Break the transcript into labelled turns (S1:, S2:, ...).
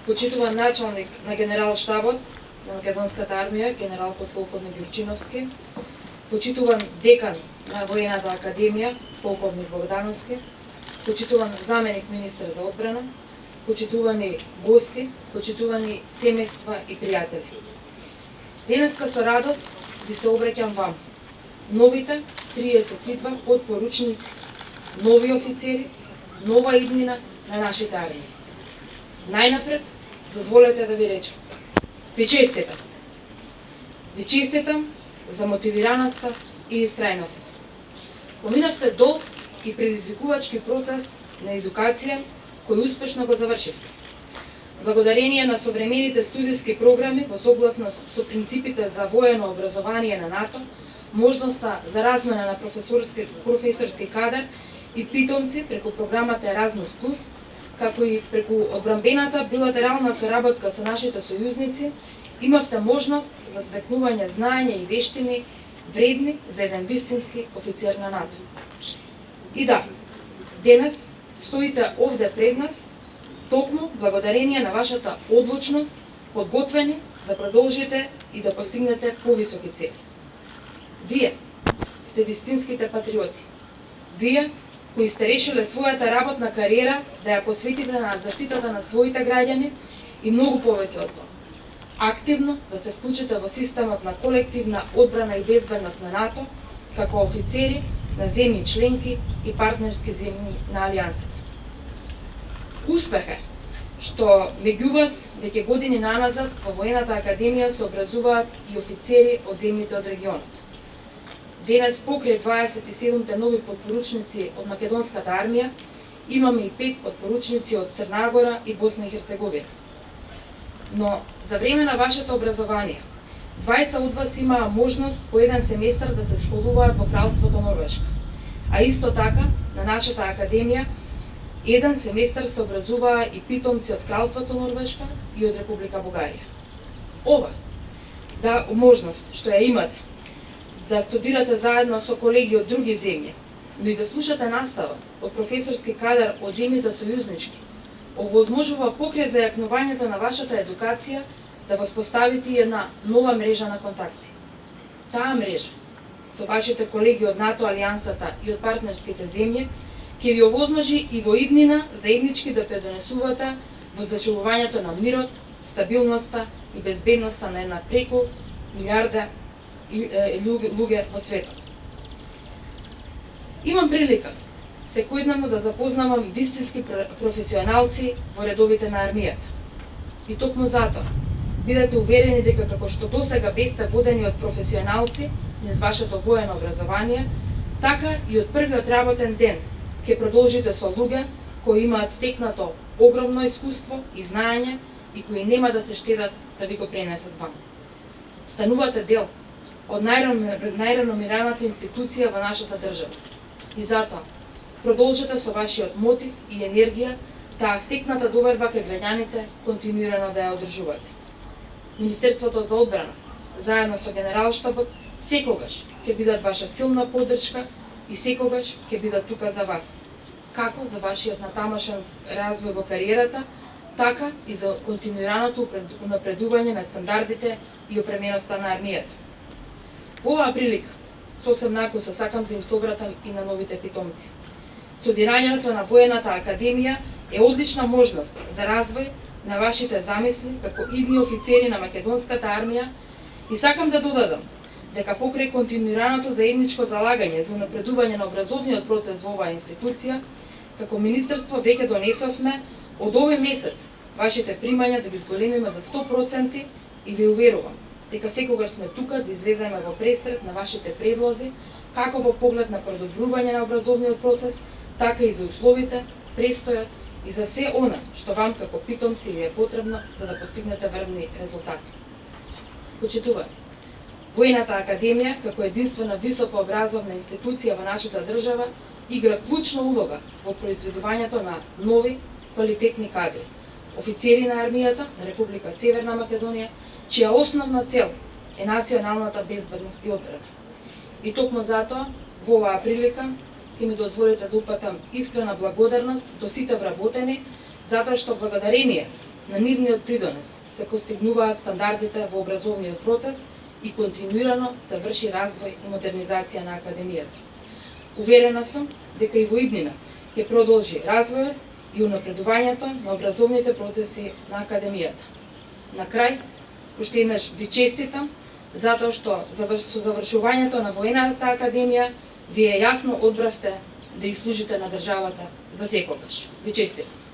S1: почитуван началник на генерал-штабот на Македонската армија, генерал подполковник Јурчиновски, почитуван декан на Воената академија, полковник Богдановски, почитуван заменик министер за одбрана, почитувани гости, почитувани семејства и пријатели. Денеска со радост ви се обраќам вам, новите 32 подпоручници, нови офицери, нова иднина на нашите армии. Најнапред, дозволете да ви речам, ви честитам. Ви честитам за мотивираноста и истрајноста. Поминавте долг и предизвикувачки процес на едукација кој успешно го завршивте. Благодарение на современите студиски програми во согласност со принципите за воено образование на НАТО, можноста за размена на професорски кадар и питомци преку програмата Erasmus+, како и преку одбранбената билатерална соработка со нашите сојузници, имавте можност за стекнување знаење и вештини вредни за еден вистински офицер на НАТО. И да, денес стоите овде пред нас, токму благодарение на вашата одлучност, подготвени да продолжите и да постигнете повисоки цели. Вие сте вистинските патриоти. Вие кои сте решиле својата работна кариера да ја посветите на заштитата на своите граѓани и многу повеќе од тоа. Активно да се вклучите во системот на колективна одбрана и безбедност на НАТО, како офицери на земји членки и партнерски земји на Алијансата. Успех е што меѓу вас веќе години наназад во Воената академија се образуваат и офицери од земјите од регионот. Денес покрај 27 нови подпоручници од Македонската армија, имаме и 5 подпоручници од Црна Гора и Босна и Херцеговина. Но за време на вашето образование, двајца од вас имаа можност по еден семестар да се школуваат во Кралството Норвешка, а исто така на нашата академија еден семестар се образуваа и питомци од Кралството Норвешка и од Република Бугарија. Ова можност што ја имате да студирате заедно со колеги од други земји, но и да слушате настава од професорски кадар од земјите сојузнички, овозможува покрај зајакнувањето на вашата едукација да воспоставите една нова мрежа на контакти. Таа мрежа со вашите колеги од НАТО Алијансата и од партнерските земји ќе ви овозможи и во иднина заеднички да предонесувате во зачувувањето на мирот, стабилноста и безбедноста на една преку милиарда луѓе во светот. Имам прилика секојдневно да запознавам вистински професионалци во редовите на армијата. И токму затоа, бидете уверени дека како што досега бевте водени од професионалци низ вашето воено образование, така и од првиот работен ден ќе продолжите со луѓе кои имаат стекнато огромно искуство и знаење и кои нема да се штедат да ви го пренесат вам. Станувате дел од најреномираната институција во нашата држава. И затоа, продолжете со вашиот мотив и енергија таа стекната доверба кај граѓаните континуирано да ја одржувате. Министерството за одбрана, заедно со генералштабот, секогаш ќе бидат ваша силна поддршка и секогаш ќе бидат тука за вас. Како за вашиот натамошен развој во кариерата, така и за континуираното унапредување на стандардите и опременоста на армијата. Во оваа прилика, сосем накусо сакам да им се обратам и на новите питомци. Студирањето на Воената академија е одлична можност за развој на вашите замисли како идни офицери на Македонската армија и сакам да додадам дека покрај континуираното заедничко залагање за унапредување на образовниот процес во оваа институција, како министерство веќе донесовме од овој месец вашите примања да ги зголемиме за 100% и ви уверувам дека секогаш сме тука да излеземе во пресред на вашите предлози, како во поглед на подобрување на образовниот процес, така и за условите, престојот и за се она што вам како питомци ви е потребно за да постигнете врвни резултати. Почитувани, Воената академија, како единствена високообразовна институција во нашата држава, игра клучна улога во произведувањето на нови, квалитетни кадри, офицери на армијата на Република Северна Македонија, чија основна цел е националната безбедност и одбрана. И токму затоа, во оваа прилика, ќе ми дозволите да упатам искрена благодарност до сите вработени, затоа што благодарение на нивниот придонес се постигнуваат стандардите во образовниот процес и континуирано се врши развој и модернизација на академијата. Уверена сум дека и во иднина ќе продолжи развојот и унапредувањето на образовните процеси на академијата. На крај, уште еднаш ви честитам затоа што со завршувањето на Воената академија вие јасно одбравте да ја служите на државата за секогаш. Ви честитам.